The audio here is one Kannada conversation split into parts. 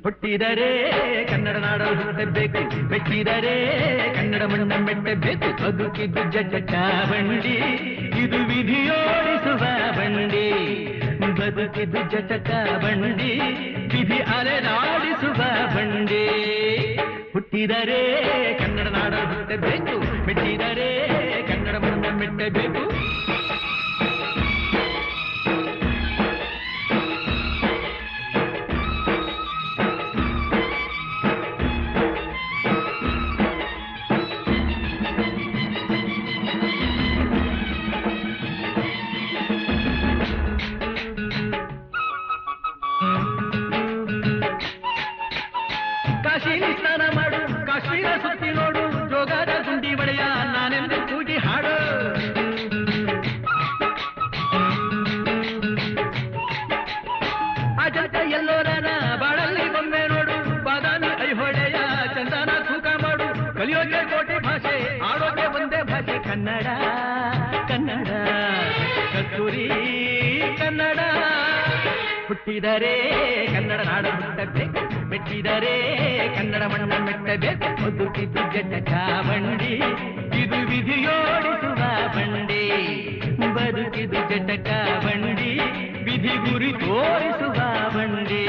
ಹುಟ್ಟಿದರೆ ಕನ್ನಡ ನಾಡಲು ಹುಟ್ಟಬೇಕು, ಮೆಟ್ಟಿದರೆ ಕನ್ನಡ ಮಣ್ಣ ಮೆಟ್ಟಬೇಕು. ಬದುಕಿದ್ದು ಜಟ ಬಂಡಿ, ಇದು ವಿಧಿಯೋಡಿಸುವ ಬಂಡಿ. ಬದುಕಿದ್ದು ಜಟಕ ಬಂಡಿ, ವಿಧಿ ಅಲೆದಾಡಿಸುವ ಬಂಡಿ. ಹುಟ್ಟಿದರೆ ಕನ್ನಡ ನಾಡಲು ಹುಟ್ಟಬೇಕು, ಮೆಟ್ಟಿದರೆ ಕನ್ನಡ ಮಣ್ಣ ಮೆಟ್ಟಬೇಕು. ಕಾಶಿಲಿ ಸ್ನಾನ ಮಾಡು, ಕಾಶ್ಮೀರ ಸುತ್ತಿ ನೋಡು, ಜೋಗದ ಗುಂಡಿ ಬಳೆಯ ನಾನೆಂದು ಕೂಗಿ ಹಾಡು. ಅಜಂತ ಎಲ್ಲೋರನ ಬಾಳಲ್ಲಿ ಬೊಮ್ಮೆ ನೋಡು, ಬಾದಾಮಿ ಐಹೊಳೆಯ ಚಂದನ ತೂಕ ಮಾಡು. ಕಲಿಯೋಕೆ ಕೋಟಿ ಭಾಷೆ, ಆಡೋಕೆ ಒಂದೇ ಭಾಷೆ ಕನ್ನಡ. ಕನ್ನಡ ಕಸ್ತೂರಿ ಕನ್ನಡ. ಹುಟ್ಟಿದರೆ ಕನ್ನಡ ನಾಡ ಹುಟ್ಟಬೇಕು, ಮೆಟ್ಟಿದರೆ ಕನ್ನಡ ಮಣ್ಣ ಮೆಟ್ಟಬೇಕು. ಬದುಕಿದ್ದು ಜಟಕ ಬಂಡಿ, ಇದು ವಿಧಿಯೋಡಿಸುವ ಬಂಡಿ. ಬದುಕಿದ್ದು ಜಟಕ ಬಂಡಿ, ವಿಧಿ ಗುರಿ ತೋರಿಸುವ ಬಂಡಿ.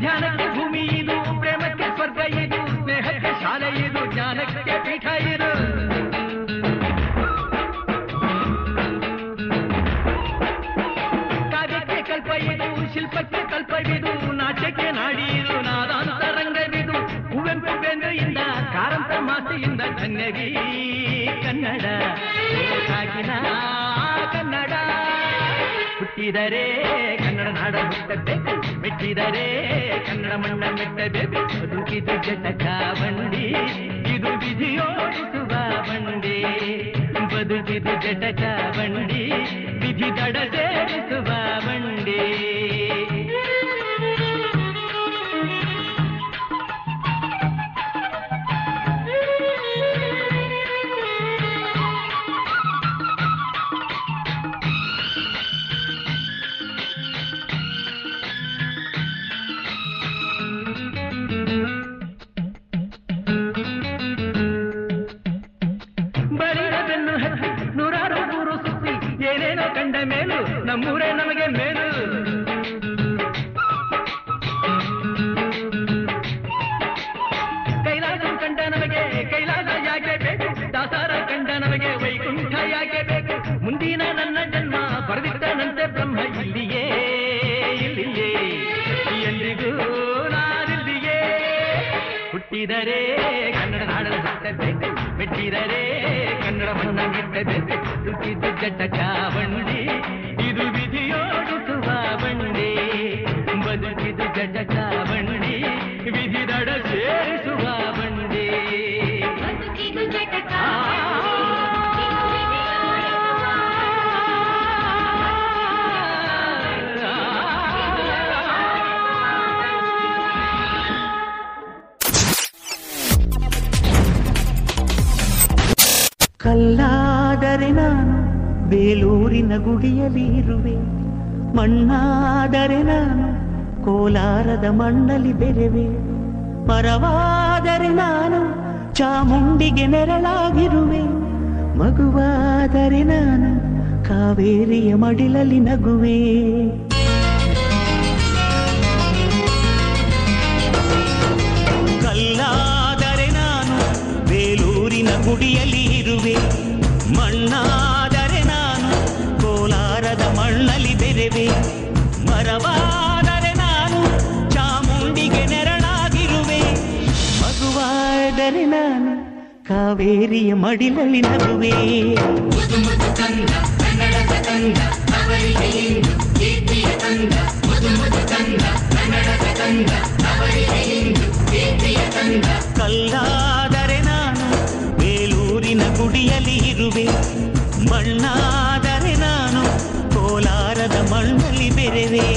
ಧ್ಯಾನಕ್ಕೆ ಭೂಮಿ ಇದು, ಪ್ರೇಮಕ್ಕೆ ಸ್ವರ್ಗ ಇದು, ಸ್ನೇಹಕ್ಕೆ ಶಾಲೆ ಇದು, ಜ್ಞಾನಕ್ಕೆ ಪೀಠ ಇದು. ಕಾವ್ಯಕ್ಕೆ ಕಲ್ಪ ಇದು, ಶಿಲ್ಪಕ್ಕೆ ಕಲ್ಪವಿದು, ನಾಟ್ಯಕ್ಕೆ ನಾಡಿ ಇದು, ನಾದಾಂತರಂಗವಿದು. ಕುವೆಂಪು ಬೇಂದ್ರೆಯಿಂದ, ಕಾರಂತ ಮಾತೆಯಿಂದ ಧನ್ಯವಿ ಕನ್ನಡ. ಸಾಗಿನ ಕನ್ನಡ. ಹುಟ್ಟಿದರೆ ಕನ್ನಡ ನಾಡ ಹುಟ್ಟಬೇಕು, ಮೆಟ್ಟಿದರೆ ಕನ್ನಡ ಮಣ್ಣ ಮೆಟ್ಟಬೇಕು. ಬದುಕಿದು ಜಟಕ ಬಂಡಿ, ಇದು ವಿಧಿಯೋಡಿಸುವ ಬಂಡಿ. ಬದುಕಿದು ಜಟಕ ಬಂಡಿ, ವಿಧಿ ದಡ ಸೇರಿಸುವ ಬಂಡಿ. ಬಲಿರದನ್ನು ಹತ್ತಿ ನೂರಾರು ಊರು ಸುತ್ತಿ, ಏನೇನೋ ಕಂಡ ಮೇಲು ನಮ್ಮೂರೇ ನಮಗೆ ಮೇಲು. ಕೈಲಾಸ ಕಂಡ ನಮಗೆ ಕೈಲಾಸ ಯಾಕೆ ಬೇಕು, ದಾಸಾರ ಕಂಡ ನಮಗೆ ವೈಕುಂಠ ಯಾಕೆ ಬೇಕು. ಮುಂದಿನ ನನ್ನ ಜನ್ಮ ಬರೆದಿಟ್ಟನಂತೆ ಬ್ರಹ್ಮ ಇಲ್ಲಿಯೇ ಇಲ್ಲಿಯೇ, ಎಂದಿಗೂ ನಾನಿಲ್ಲಿಯೇ. ಹುಟ್ಟಿದರೆ ಕನ್ನಡ ನಾಡಲು ಹುಟ್ಟಬೇಕು, ಮೆಟ್ಟಿದರೆ ಕನ್ನಡ ಮಣ್ಣ ಮೆಟ್ಟಬೇಕು. ಬದುಕಿದ್ದು ಜಟಕ ಬಂಡಿ, ಇದು ವಿಧಿಯೋಡಿಸುವ ಬಂಡಿ. ಬದುಕಿದ್ದು ಜಟಕ ಬಂಡಿ, ವಿಧಿ ದಡ ಸೇರಿಸುವ ಬಂಡಿ. ಬದುಕಿದ್ದು ಜಟಕ ಕಲ್ಲಾದರೆ ನಾನು ಬೇಲೂರಿನ ಗುಡಿಯಲ್ಲಿ ಇರುವೆ, ಮಣ್ಣಾದರೆ ನಾನು ಕೋಲಾರದ ಮಣ್ಣಲ್ಲಿ ಬೆರೆವೆ. ಮರವಾದರೆ ನಾನು ಚಾಮುಂಡಿಗೆ ನೆರಳಾಗಿರುವೆ, ಮಗುವಾದರೆ ನಾನು ಕಾವೇರಿಯ ಮಡಿಲಲ್ಲಿ ನಗುವೆ. ಕಲ್ಲಾದರೆ ನಾನು ಬೇಲೂರಿನ ಗುಡಿಯಲ್ಲಿ ಇರುವೆ, ಮಣ್ಣಾದರೆ ನಾನು ಕೋಲಾರದ ಮಣ್ಣಲ್ಲಿ ಬೆರೆವೆ. ಮರವಾದರೆ ನಾನು ಚಾಮುಂಡಿಗೆ ನೆರಳಾಗಿರುವೆ, ಮಗುವಾದರೆ ನಾನು ಕಾವೇರಿಯ ಮಡಿಲಲ್ಲಿ ನಗುವೆ. ಅವರಿಗೆ ಇಂದು ಕೀರ್ತಿಯ ತಂದ ಮುದು ಮುದು ತಂದ ಕನ್ನಡದ ತಂದ ಅವರಿಗೆ ಇಂದು ಕೀರ್ತಿಯ ತಂದ. ಕಲ್ಲಾದರೆ ನಾನು ಬೇಲೂರಿನ ಗುಡಿಯಲ್ಲಿ ಇರುವೆ, ಮಣ್ಣಾದರೆ ನಾನು ಕೋಲಾರದ ಮಣ್ಣಲ್ಲಿ ಬೆರೆವೆ.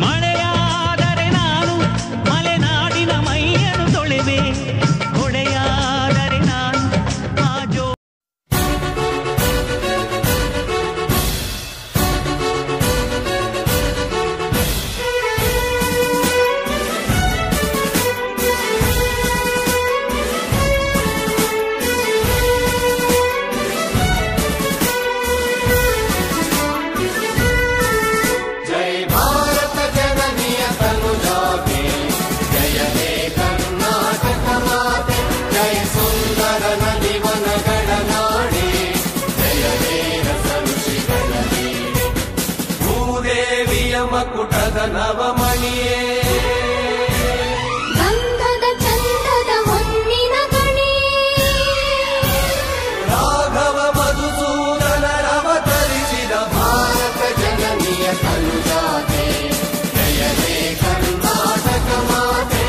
ಮಳೆಯಾದರೆ ನಾನು ಮಲೆನಾಡಿನ ಮೈಯನ್ನು ತೊಳೆವೆ, ಹೊಡೆಯಾದರೆ ನಾನು ಆ ಜೋ. ಮಕುಟದ ನವಮಣಿಯೇ ಗಂಧದ ಚಂದದ ಹೊನ್ನಿನ ಗಣಿ ರಾಘವ ಮಧುಸೂದನರವತರಿಸಿದ ಭಾರತ ಜನನಿಯ ತನುಜಾತೆ ಜಯ ಹೇ ಕರ್ನಾಟಕ ಮಾತೆ.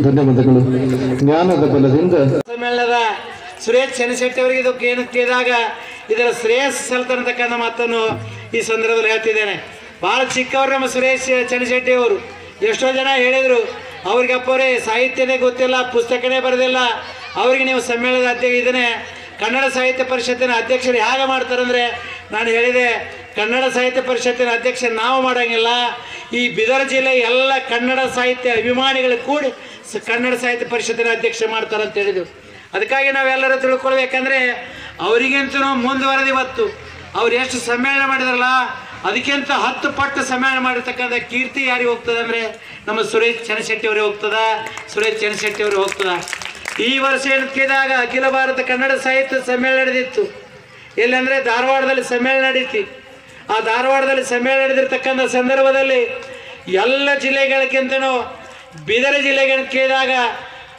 ಧನ್ಯವಾದಗಳು. ಜ್ಞಾನದ ಬಲದಿಂದ ಸಮ್ಮೇಳನದ ಸುರೇಶ್ ಚನ್ನಶೆಟ್ಟಿ ಅವರಿಗೆ ಇದು ಏನು ಕೇಳಿದಾಗ ಇದರ ಶ್ರೇಯಸ್ ಸಲ್ತನ್ನತಕ್ಕಂಥ ಮಾತನ್ನು ಈ ಸಂದರ್ಭದಲ್ಲಿ ಹೇಳ್ತಿದ್ದೇನೆ. ಭಾಳ ಚಿಕ್ಕವರು ನಮ್ಮ ಸುರೇಶ್ ಚನ್ನಶೆಟ್ಟಿ ಅವರು. ಎಷ್ಟೋ ಜನ ಹೇಳಿದರು ಅವ್ರಿಗೆ ಅಪ್ಪವರೇ ಸಾಹಿತ್ಯನೇ ಗೊತ್ತಿಲ್ಲ, ಪುಸ್ತಕನೇ ಬರೆದಿಲ್ಲ, ಅವರಿಗೆ ನೀವು ಸಮ್ಮೇಳನದ ಅಧ್ಯಕ್ಷ ಇದನ್ನೇ ಕನ್ನಡ ಸಾಹಿತ್ಯ ಪರಿಷತ್ತಿನ ಅಧ್ಯಕ್ಷರು ಹೇಗೆ ಮಾಡ್ತಾರಂದರೆ, ನಾನು ಹೇಳಿದೆ ಕನ್ನಡ ಸಾಹಿತ್ಯ ಪರಿಷತ್ತಿನ ಅಧ್ಯಕ್ಷ ನಾವು ಮಾಡೋಂಗಿಲ್ಲ, ಈ ಬೀದರ್ ಜಿಲ್ಲೆ ಎಲ್ಲ ಕನ್ನಡ ಸಾಹಿತ್ಯ ಅಭಿಮಾನಿಗಳು ಕೂಡಿ ಕನ್ನಡ ಸಾಹಿತ್ಯ ಪರಿಷತ್ತಿನ ಅಧ್ಯಕ್ಷ ಮಾಡ್ತಾರಂತ ಹೇಳಿದರು. ಅದಕ್ಕಾಗಿ ನಾವೆಲ್ಲರೂ ತಿಳ್ಕೊಳ್ಬೇಕಂದ್ರೆ ಅವರಿಗಿಂತನೂ ಮುಂದುವರೆದು ಇವತ್ತು ಅವ್ರು ಎಷ್ಟು ಸಮ್ಮೇಳನ ಮಾಡಿದಾರಲ್ಲ ಅದಕ್ಕಿಂತ 10 ಪಟ್ಟು ಸಮ್ಮೇಳನ ಮಾಡಿರ್ತಕ್ಕಂಥ ಕೀರ್ತಿ ಯಾರಿಗೆ ಹೋಗ್ತದೆ ಅಂದರೆ ನಮ್ಮ ಸುರೇಶ್ ಚನ್ನಶೆಟ್ಟಿ ಅವರಿಗೆ ಹೋಗ್ತದ, ಸುರೇಶ್ ಚನ್ನಶೆಟ್ಟಿ ಅವ್ರಿಗೆ ಹೋಗ್ತದ. ಈ ವರ್ಷ ಏನು ಕೇಳಿದಾಗ ಅಖಿಲ ಭಾರತ ಕನ್ನಡ ಸಾಹಿತ್ಯ ಸಮ್ಮೇಳನ ನಡೆದಿತ್ತು. ಎಲ್ಲಂದರೆ ಧಾರವಾಡದಲ್ಲಿ ಸಮ್ಮೇಳನ ನಡೀತಿ. ಆ ಧಾರವಾಡದಲ್ಲಿ ಸಮ್ಮೇಳನ ನಡೆದಿರ್ತಕ್ಕಂಥ ಸಂದರ್ಭದಲ್ಲಿ ಎಲ್ಲ ಜಿಲ್ಲೆಗಳಕ್ಕಿಂತನೂ ಬೀದರ್ ಜಿಲ್ಲೆಗಳನ್ನು ಕೇಳಿದಾಗ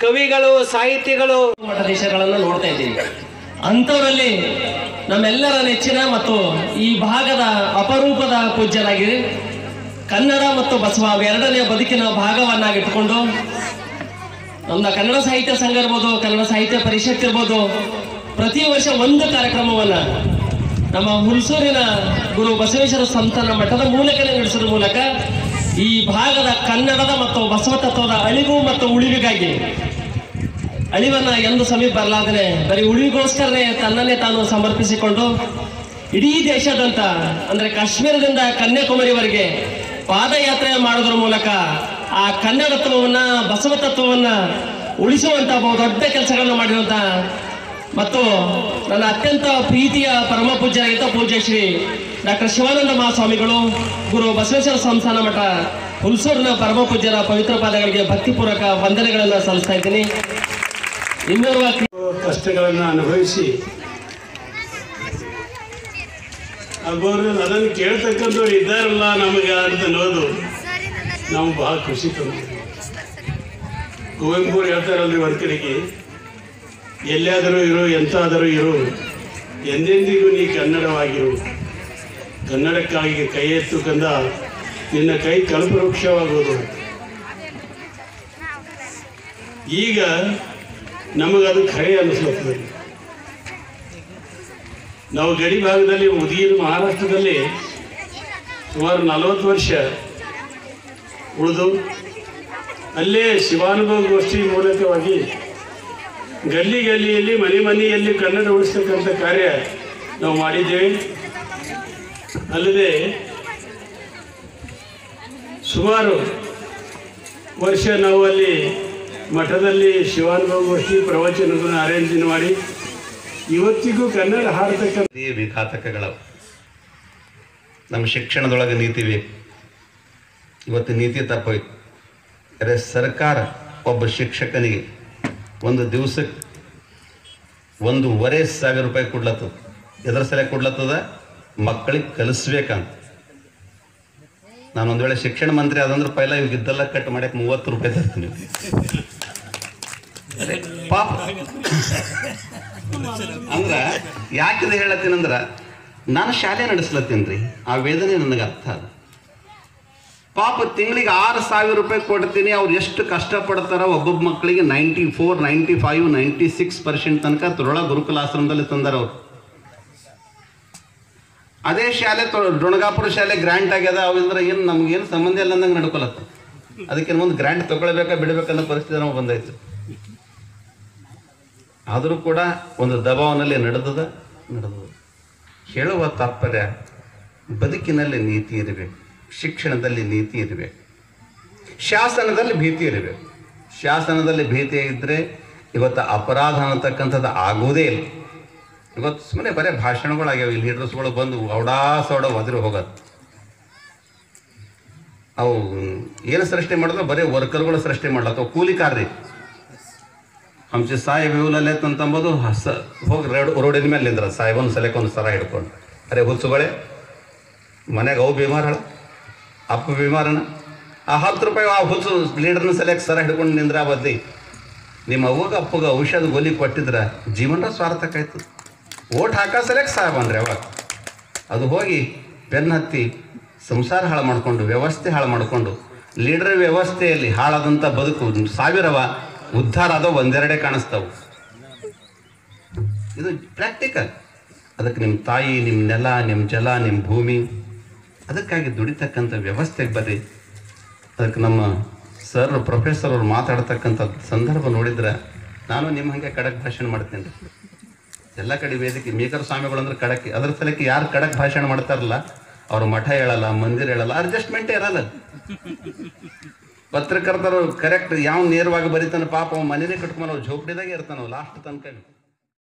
ಕವಿಗಳು, ಸಾಹಿತಿಗಳು ಮಠ ದೇಶಗಳನ್ನು ನೋಡ್ತಾ ಇದ್ದೀವಿ. ಅಂಥವರಲ್ಲಿ ನಮ್ಮೆಲ್ಲರ ನೆಚ್ಚಿನ ಮತ್ತು ಈ ಭಾಗದ ಅಪರೂಪದ ಪೂಜ್ಯರಾಗಿ ಕನ್ನಡ ಮತ್ತು ಬಸವ ಎರಡನೆಯ ಬದುಕಿನ ಭಾಗವನ್ನಾಗಿಟ್ಟುಕೊಂಡು ನಮ್ಮ ಕನ್ನಡ ಸಾಹಿತ್ಯ ಸಂಘ ಇರ್ಬೋದು, ಕನ್ನಡ ಸಾಹಿತ್ಯ ಪರಿಷತ್ ಇರ್ಬೋದು, ಪ್ರತಿ ವರ್ಷ ಒಂದು ಕಾರ್ಯಕ್ರಮವನ್ನ ನಮ್ಮ ಹುಲ್ಸೂರಿನ ಗುರು ಬಸವೇಶ್ವರ ಸಂಸ್ಥಾನ ಮಠದ ಮೂಲಕನೇ ನಡೆಸೋದ್ರ ಮೂಲಕ ಈ ಭಾಗದ ಕನ್ನಡದ ಮತ್ತು ಬಸವ ತತ್ವದ ಅಳಿವು ಮತ್ತು ಉಳಿವಿಗಾಗಿ, ಅಳಿವನ್ನ ಎಂದು ಸಮೀಪ ಬರಲಾದರೆ ಬರೀ ಉಳಿವಿಗೋಸ್ಕರನೇ ತನ್ನನ್ನೇ ತಾನು ಸಮರ್ಪಿಸಿಕೊಂಡು ಇಡೀ ದೇಶಾದ್ಯಂತ ಅಂದ್ರೆ ಕಾಶ್ಮೀರದಿಂದ ಕನ್ಯಾಕುಮಾರಿವರೆಗೆ ಪಾದಯಾತ್ರೆ ಮಾಡೋದ್ರ ಮೂಲಕ ಆ ಕನ್ನಡತ್ವವನ್ನ ಬಸವ ತತ್ವವನ್ನ ಉಳಿಸುವಂತ ಬಹುದೊಡ್ಡ ಕೆಲಸಗಳನ್ನು ಮಾಡಿರುವಂತ ಮತ್ತು ನನ್ನ ಅತ್ಯಂತ ಪ್ರೀತಿಯ ಪರಮ ಪೂಜ್ಯರಾಗಿದ್ದ ಪೂಜ್ಯ ಶ್ರೀ ಡಾಕ್ಟರ್ ಶಿವಾನಂದ ಮಹಾಸ್ವಾಮಿಗಳು, ಗುರು ಬಸವೇಶ್ವರ ಸಂಸ್ಥಾನ ಮಠ ಹುಲ್ಸೂರಿನ ಪರಮ ಪೂಜ್ಯರ ಪವಿತ್ರ ಪಾದಗಳಿಗೆ ಭಕ್ತಿಪೂರ್ವಕ ವಂದನೆಗಳನ್ನು ಸಲ್ಲಿಸ್ತಾ ಇದ್ದೀನಿ. ಇನ್ನೋರ್ವ ಕಷ್ಟಗಳನ್ನು ಅನುಭವಿಸಿ ಅವರು ಅದನ್ನು ಕೇಳ್ತಕ್ಕಂಥವ್ರು ಇದ್ದಾರಲ್ಲ ನಮಗೆ ಅಂತ ಅನ್ನೋದು ನಮ್ಗೆ ಬಹಳ ಖುಷಿ ತಂದಿದೆ. ಕುವೆಂಪು ಹೇಳ್ತಾರಲ್ರಿ ಒಂದು ಕಡೆಗೆ, ಎಲ್ಲಾದರೂ ಇರು ಎಂತಾದರೂ ಇರು, ಎಂದೆಂದಿಗೂ ನೀ ಕನ್ನಡವಾಗಿರು, ಕನ್ನಡಕ್ಕಾಗಿ ಕೈ ಎತ್ತು ಕಂದ, ನಿನ್ನ ಕೈ ಕಲ್ಪವೃಕ್ಷವಾಗುವುದು. ಈಗ ನಮಗದು ಖರೆ ಅನಿಸ್ಲತ್ತದೆ. ನಾವು ಗಡಿ ಭಾಗದಲ್ಲಿ ಉದಗಿನ ಮಹಾರಾಷ್ಟ್ರದಲ್ಲಿ ಸುಮಾರು 40 ವರ್ಷ ಉಳಿದು ಅಲ್ಲೇ ಶಿವಾನುಭವ ಗೋಷ್ಠಿ ಮೂಲಕವಾಗಿ ಗಲ್ಲಿ ಗಲ್ಲಿಯಲ್ಲಿ ಮನೆಯಲ್ಲಿ ಕನ್ನಡ ಉಳಿಸ್ತಕ್ಕಂಥ ಕಾರ್ಯ ನಾವು ಮಾಡಿದ್ದೇವೆ. ಅಲ್ಲದೆ ಸುಮಾರು ವರ್ಷ ನಾವು ಅಲ್ಲಿ ಮಠದಲ್ಲಿ ಶಿವಾನುಭವ ಗೋಷ್ಠಿ ಪ್ರವಚನಗಳನ್ನು ಅರೇಂಜ್ ಮಾಡಿ ಇವತ್ತಿಗೂ ಕನ್ನಡ ಹಾಡ್ತಕ್ಕಂಥ ವಿಘಾತಕಗಳು. ನಮ್ಮ ಶಿಕ್ಷಣದೊಳಗೆ ನೀತಿ ಬೇಕು. ಇವತ್ತು ನೀತಿ ತಪ್ಪೋಯ್ತು. ಅರೆ ಸರ್ಕಾರ ಒಬ್ಬ ಶಿಕ್ಷಕನಿಗೆ ಒಂದು ದಿವಸಕ್ಕೆ 1,500,000 ರೂಪಾಯಿ ಕೊಡ್ಲತ್ತದ. ಎದರ ಸಲ ಕೊಡ್ಲತ್ತದ? ಮಕ್ಕಳಿಗೆ ಕಲಿಸ್ಬೇಕಂತ. ನಾನು ಒಂದು ವೇಳೆ ಶಿಕ್ಷಣ ಮಂತ್ರಿ ಆದಂದ್ರೆ ಪೈಲ ಇವಾಗ ಇದ್ದೆಲ್ಲ ಕಟ್ ಮಾಡಕ್ಕೆ 30 ರೂಪಾಯಿ ತರ್ತೀನಿ. ಪಾಪ ಅಂದ್ರೆ ಯಾಕಿದೆ ಹೇಳತ್ತೀನಂದ್ರೆ, ನಾನು ಶಾಲೆ ನಡೆಸ್ಲತ್ತೀನಿ ರೀ, ಆ ವೇದನೆ ನನಗೆ ಅರ್ಥ ಅದ. ಪಾಪ ತಿಂಗಳಿಗೆ 6,000 ರೂಪಾಯಿ ಕೊಡ್ತೀನಿ. ಅವ್ರು ಎಷ್ಟು ಕಷ್ಟಪಡ್ತಾರ. ಒಬ್ಬೊಬ್ಬ ಮಕ್ಕಳಿಗೆ 94, 95, 96% ತನಕ ತೊರಳ ಗುರುಕುಲ ಆಶ್ರಮದಲ್ಲಿ ತಂದಾರ ಅವ್ರು. ಅದೇ ಶಾಲೆ ಡೊಣಗಾಪುರ ಶಾಲೆ ಗ್ರ್ಯಾಂಟ್ ಆಗ್ಯದ. ಅವಂದ್ರೆ ಏನು ನಮ್ಗೇನು ಸಂಬಂಧ ಇಲ್ಲ ಅಂದಂಗೆ ನಡ್ಕೊಳತ್ತ. ಅದಕ್ಕೆ ಮುಂದೆ ಗ್ರ್ಯಾಂಟ್ ತಗೊಳ್ಬೇಕಾ ಬಿಡಬೇಕನ್ನೋ ಪರಿಸ್ಥಿತಿ ನಮಗೆ ಬಂದಾಯ್ತು. ಆದರೂ ಕೂಡ ಒಂದು ದಬಾವನಲ್ಲಿ ನಡೆದದ. ಹೇಳುವ ತಾತ್ಪರ್ಯ, ಬದುಕಿನಲ್ಲಿ ನೀತಿ ಇರಬೇಕು, ಶಿಕ್ಷಣದಲ್ಲಿ ನೀತಿ ಇರಬೇಕು, ಶಾಸನದಲ್ಲಿ ಭೀತಿ ಇರಬೇಕು. ಶಾಸನದಲ್ಲಿ ಭೀತಿ ಇದ್ದರೆ ಇವತ್ತು ಅಪರಾಧ ಅನ್ನತಕ್ಕಂಥದ್ದು ಆಗೋದೇ ಇಲ್ಲ. ಇವತ್ತು ಸುಮ್ಮನೆ ಬರೀ ಭಾಷಣಗಳಾಗ್ಯಾವ. ಈ ಲೀಡರ್ಸ್ಗಳು ಬಂದು ಔಡಾಸೌಡ ಒದರಿ ಹೋಗೋದು. ಅವು ಏನು ಸೃಷ್ಟಿ ಮಾಡಿದ್ರು ಬರೀ ವರ್ಕರ್ಗಳು ಸೃಷ್ಟಿ ಮಾಡ್ಲತ್ತವ. ಕೂಲಿಕಾರ್ರಿ ಹಂಚಿ ಸಾಹೇಬ್ ಇವಲಲ್ಲೇ ಅಂತಂಬೋದು ಹೋಗಿ ರೋಡಿನ ಮೇಲೆ ನಿಂದ್ರ ಸಾಹೇಬನ ಸಲಕ್ಕೊಂದು ಸರ ಹಿಡ್ಕೊಂಡು. ಅರೆ ಹುಚ್ಚುಗಳೇ, ಮನೆಗೆ ಅವು ಬಿಮಾರಳ, ಅಪ್ಪ ಬಿಮಾರನ, ಆ 10 ರೂಪಾಯಿ ಆ ಹುಚ್ಚು ಲೀಡರ್ನ ಸಲಕ್ಕೆ ಸರ ಹಿಡ್ಕೊಂಡು ನಿಂದ್ರ ಬದ್ಲಿ ನಿಮ್ಮ ಅವ್ವಗ ಅಪ್ಪಗ ಔಷಧ ಗೋಲಿ ಕೊಟ್ಟಿದ್ರೆ ಜೀವನ ಸ್ವಾರ್ಥಕ್ಕಾಯ್ತು. ಓಟ್ ಹಾಕೋ ಸಲಕ್ಕೆ ಸಾಹೇಬ್ ಅಂದ್ರೆ ಅವಾಗ ಅದು ಹೋಗಿ ಬೆನ್ನ ಹತ್ತಿ ಸಂಸಾರ ಹಾಳು ಮಾಡಿಕೊಂಡು, ವ್ಯವಸ್ಥೆ ಹಾಳು ಮಾಡಿಕೊಂಡು, ಲೀಡರ್ ವ್ಯವಸ್ಥೆಯಲ್ಲಿ ಹಾಳಾದಂಥ ಬದುಕು ಸಾವಿರವ ಉದ್ಧಾರ ಆದೋ ಒಂದೆರಡೇ ಕಾಣಿಸ್ತಾವೆ. ಇದು ಪ್ರಾಕ್ಟಿಕಲ್. ಅದಕ್ಕೆ ನಿಮ್ಮ ತಾಯಿ, ನಿಮ್ಮ ನೆಲ, ನಿಮ್ಮ ಜಲ, ನಿಮ್ಮ ಭೂಮಿ, ಅದಕ್ಕಾಗಿ ದುಡಿತಕ್ಕಂಥ ವ್ಯವಸ್ಥೆಗೆ ಬರ್ರಿ. ಅದಕ್ಕೆ ನಮ್ಮ ಸರ್ ಪ್ರೊಫೆಸರ್ ಅವ್ರು ಮಾತಾಡ್ತಕ್ಕಂಥ ಸಂದರ್ಭ ನೋಡಿದ್ರೆ ನಾನು ನಿಮ್ಮ ಹಾಗೆ ಖಡಕ್ ಭಾಷಣ ಮಾಡ್ತೀನಿ ರೀ. ಎಲ್ಲ ಕಡೆ ವೇದಿಕೆ ಮೇಕರ್ ಸ್ವಾಮಿಗಳು ಅಂದ್ರೆ ಖಡಕ್. ಅದ್ರ ಸಲಕ್ಕೆ ಯಾರು ಖಡಕ್ ಭಾಷಣ ಮಾಡ್ತಾರಲ್ಲ ಅವ್ರ ಮಠ ಹೇಳಲ್ಲ, ಮಂದಿರ ಹೇಳಲ್ಲ, ಅಡ್ಜಸ್ಟ್ಮೆಂಟೇ ಇರಲ್ಲ. ಪತ್ರಕರ್ತರು ಕರೆಕ್ಟ್ ಯಾವ ನೇರವಾಗಿ ಬರೀತಾನೆ ಪಾಪ ಅವ ಮನೇನೆ ಕಟ್ಕೊಂಡು ಝೋಪಡಿದಾಗೆ ಇರ್ತಾನವ ಲಾಸ್ಟ್ ತನಕ.